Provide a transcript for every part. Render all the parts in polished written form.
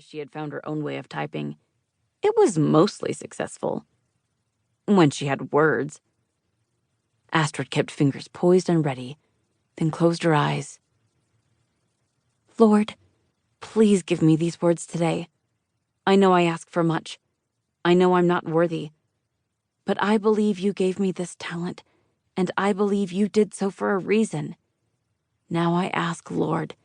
years she had found her own way of typing, it was mostly successful. When she had words. Astrid kept fingers poised and ready, then closed her eyes. Lord, please give me these words today. I know I ask for much. I know I'm not worthy. But I believe you gave me this talent, and I believe you did so for a reason. Now I ask, Lord,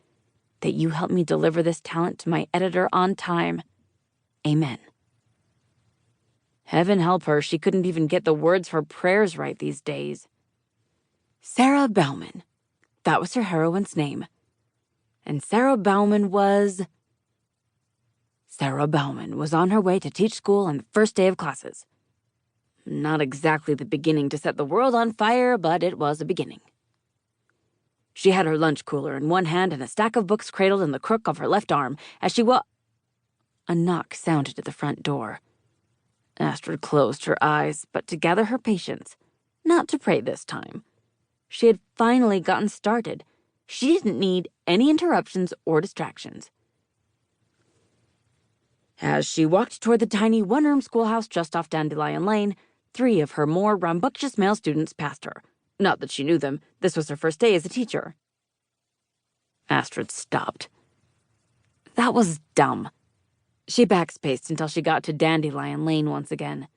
that you help me deliver this talent to my editor on time. Amen. Heaven help her, she couldn't even get the words for prayers right these days. Sarah Bauman. That was her heroine's name. And Sarah Bauman was on her way to teach school on the first day of classes. Not exactly the beginning to set the world on fire, but it was a beginning. She had her lunch cooler in one hand and a stack of books cradled in the crook of her left arm as she A knock sounded at the front door. Astrid closed her eyes, but to gather her patience, not to pray this time. She had finally gotten started. She didn't need any interruptions or distractions. As she walked toward the tiny one-room schoolhouse just off Dandelion Lane, 3 of her more rambunctious male students passed her. Not that she knew them. This was her first day as a teacher. Astrid stopped. That was dumb. She backspaced until she got to Dandelion Lane once again.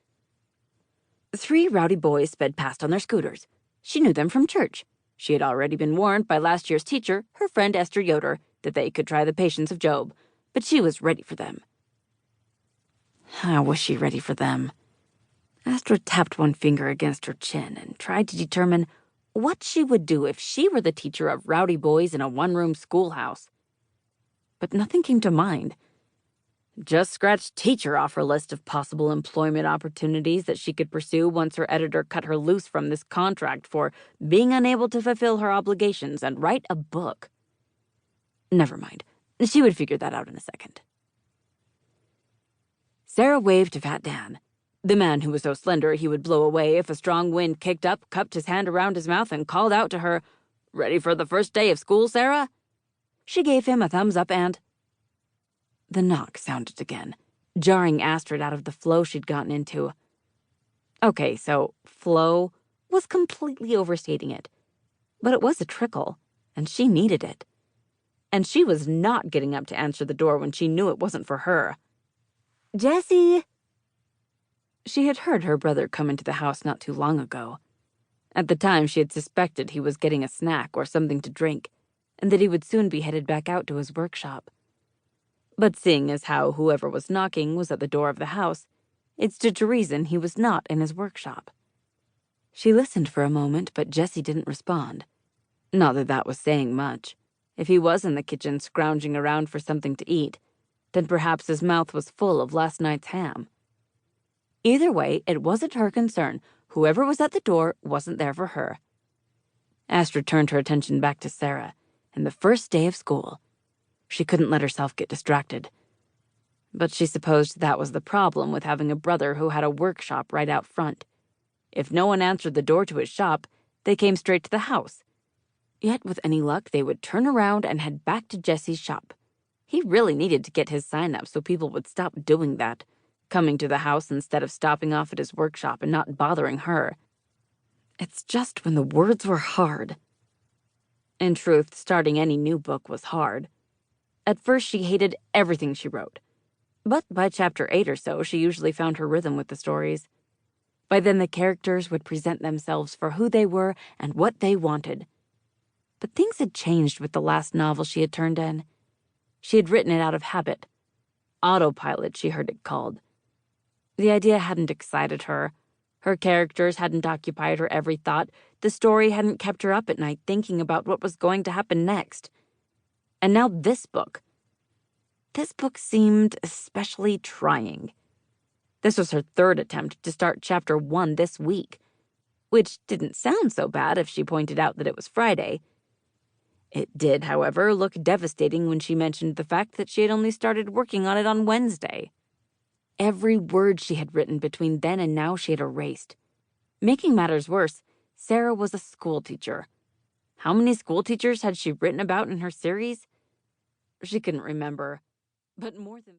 3 rowdy boys sped past on their scooters. She knew them from church. She had already been warned by last year's teacher, her friend Esther Yoder, that they could try the patience of Job, but she was ready for them. How was she ready for them? Astrid tapped one finger against her chin and tried to determine what she would do if she were the teacher of rowdy boys in a one-room schoolhouse. But nothing came to mind. Just scratched teacher off her list of possible employment opportunities that she could pursue once her editor cut her loose from this contract for being unable to fulfill her obligations and write a book. Never mind. She would figure that out in a second. Sarah waved to Fat Dan. The man who was so slender he would blow away if a strong wind kicked up, cupped his hand around his mouth, and called out to her, "Ready for the first day of school, Sarah?" She gave him a thumbs up and... The knock sounded again, jarring Astrid out of the flow she'd gotten into. Okay, so flow was completely overstating it. But it was a trickle, and she needed it. And she was not getting up to answer the door when she knew it wasn't for her. Jessie! She had heard her brother come into the house not too long ago. At the time, she had suspected he was getting a snack or something to drink, and that he would soon be headed back out to his workshop. But seeing as how whoever was knocking was at the door of the house, it stood to reason he was not in his workshop. She listened for a moment, but Jessie didn't respond. Not that that was saying much. If he was in the kitchen scrounging around for something to eat, then perhaps his mouth was full of last night's ham. Either way, it wasn't her concern. Whoever was at the door wasn't there for her. Astrid turned her attention back to Sarah and the first day of school. She couldn't let herself get distracted. But she supposed that was the problem with having a brother who had a workshop right out front. If no one answered the door to his shop, they came straight to the house. Yet with any luck, they would turn around and head back to Jessie's shop. He really needed to get his sign up so people would stop doing that, coming to the house instead of stopping off at his workshop and not bothering her. It's just when the words were hard. In truth, starting any new book was hard. At first, she hated everything she wrote. But by chapter 8 or so, she usually found her rhythm with the stories. By then, the characters would present themselves for who they were and what they wanted. But things had changed with the last novel she had turned in. She had written it out of habit. Autopilot, she heard it called. The idea hadn't excited her. Her characters hadn't occupied her every thought. The story hadn't kept her up at night thinking about what was going to happen next. And now this book seemed especially trying. This was her 3rd attempt to start chapter 1 this week, which didn't sound so bad if she pointed out that it was Friday. It did, however, look devastating when she mentioned the fact that she had only started working on it on Wednesday. Every word she had written between then and now she had erased. Making matters worse, Sarah was a schoolteacher. How many schoolteachers had she written about in her series? She couldn't remember, but more than...